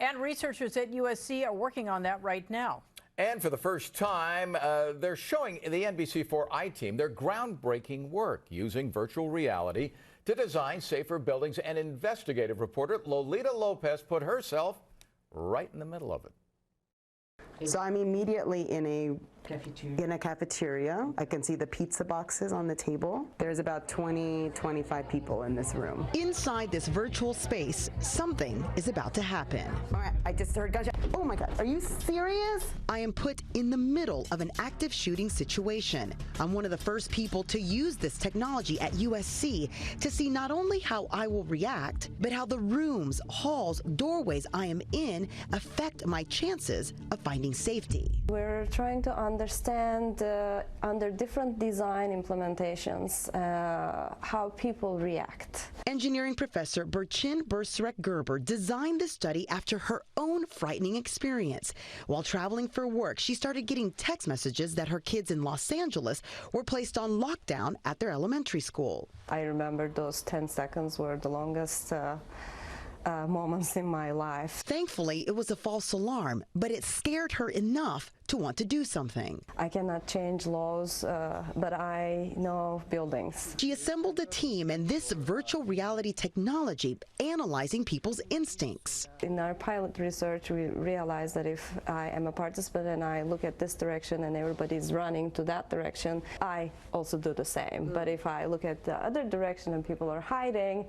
And researchers at USC are working on that right now. And for the first time, they're showing the NBC4I team their groundbreaking work using virtual reality to design safer buildings. And investigative reporter Lolita Lopez put herself right in the middle of it. So I'm immediately in a cafeteria. I can see the pizza boxes on the table. There's about 25 people in this room. Inside this virtual space, something is about to happen. All right, I just heard gunshot. Oh my God, are you serious? I am put in the middle of an active shooting situation. I'm one of the first people to use this technology at USC to see not only how I will react, but how the rooms, halls, doorways I am in affect my chances of finding safety. We're trying to understand under different design implementations how people react. Engineering professor Burçin Bursarek-Gerber designed this study after her own frightening experience. While traveling for work, she started getting text messages that her kids in Los Angeles were placed on lockdown at their elementary school. I remember those 10 seconds were the longest moments in my life. Thankfully, it was a false alarm, but it scared her enough to want to do something. I cannot change laws, but I know buildings. She assembled a team and this virtual reality technology analyzing people's instincts. In our pilot research, we realized that if I am a participant and I look at this direction and everybody's running to that direction, I also do the same. But if I look at the other direction and people are hiding,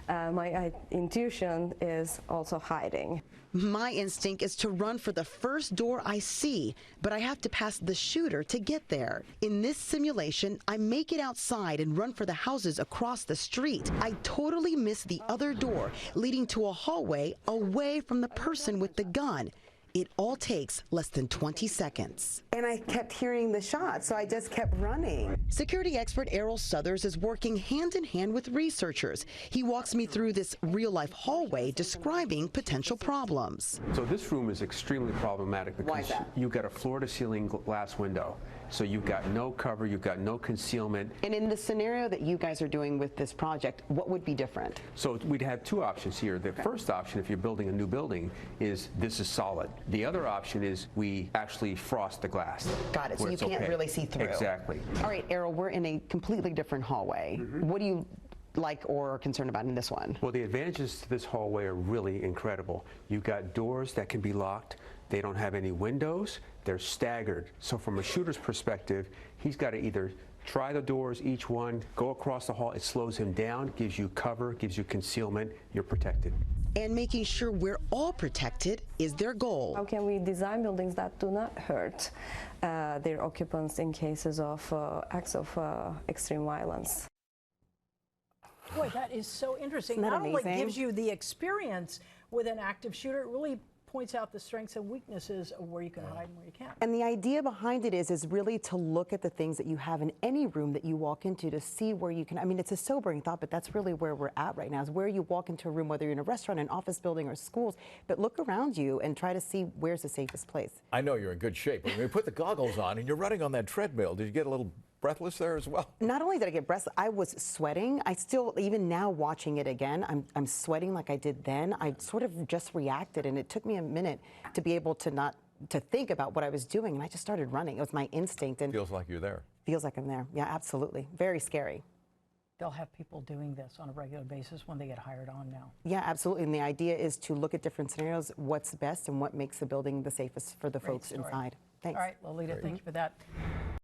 my intuition is also hiding. My instinct is to run for the first door I see, but I have to pass the shooter to get there. In this simulation, I make it outside and run for the houses across the street. I totally miss the other door, leading to a hallway away from the person with the gun. It all takes less than 20 seconds. And I kept hearing the shots, so I just kept running. Security expert Errol Southers is working hand in hand with researchers. He walks me through this real-life hallway describing potential problems. So this room is extremely problematic because you've got a floor-to-ceiling glass window. So you've got no cover, you've got no concealment. And in the scenario that you guys are doing with this project, what would be different? So we'd have two options here. The first option, if you're building a new building, is this is solid. The other option is we actually frost the glass. Got it, so you can't really see through. Exactly. All right, Errol, we're in a completely different hallway. What do you like or are concerned about in this one? Well, the advantages to this hallway are really incredible. You've got doors that can be locked. They don't have any windows. They're staggered. So from a shooter's perspective, he's got to either try the doors, each one, go across the hall. It slows him down, gives you cover, gives you concealment. You're protected. And making sure we're all protected is their goal. How can we design buildings that do not hurt their occupants in cases of acts of extreme violence? Boy, that is so interesting. Isn't that Not only amazing? gives you the experience with an active shooter, it really points out the strengths and weaknesses of where you can hide and where you can't. And the idea behind it is really to look at the things that you have in any room that you walk into to see where you can, I mean, it's a sobering thought, but that's really where we're at right now, is where you walk into a room, whether you're in a restaurant, an office building, or schools, but look around you and try to see where's the safest place. I know you're in good shape. When you put the goggles on and you're running on that treadmill, did you get a little breathless there as well? Not only did I get breathless, I was sweating. I still, even now watching it again, I'm sweating like I did then. I sort of just reacted, and it took me a minute to be able to think about what I was doing, and I just started running. It was my instinct. And Feels like you're there. feels like I'm there. Yeah, absolutely. Very scary. They'll have people doing this on a regular basis when they get hired on now. Yeah, absolutely. And the idea is to look at different scenarios, what's best and what makes the building the safest for the folks inside. Thanks. All right, Lolita, thank you for that.